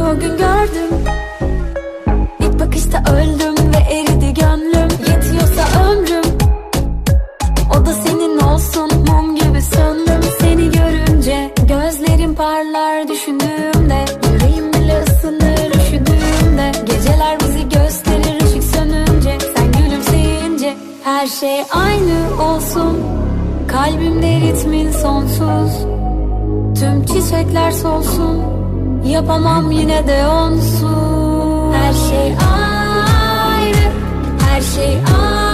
o gün gördüm. İlk bakışta öldüm ve eridi gönlüm. Yetiyorsa ömrüm o da senin olsun, mum gibi söndüm. Seni görünce gözlerim parlar düşündüğümde. Yüreğim bile ısınır üşüdüğümde. Geceler bizi gösterir ışık sönünce. Sen gülümseyince her şey aynı olsun. Kalbimde ritmin sonsuz. Tüm çiçekler solsun. Yapamam yine de onsuz. Her şey aynı, her şey aynı.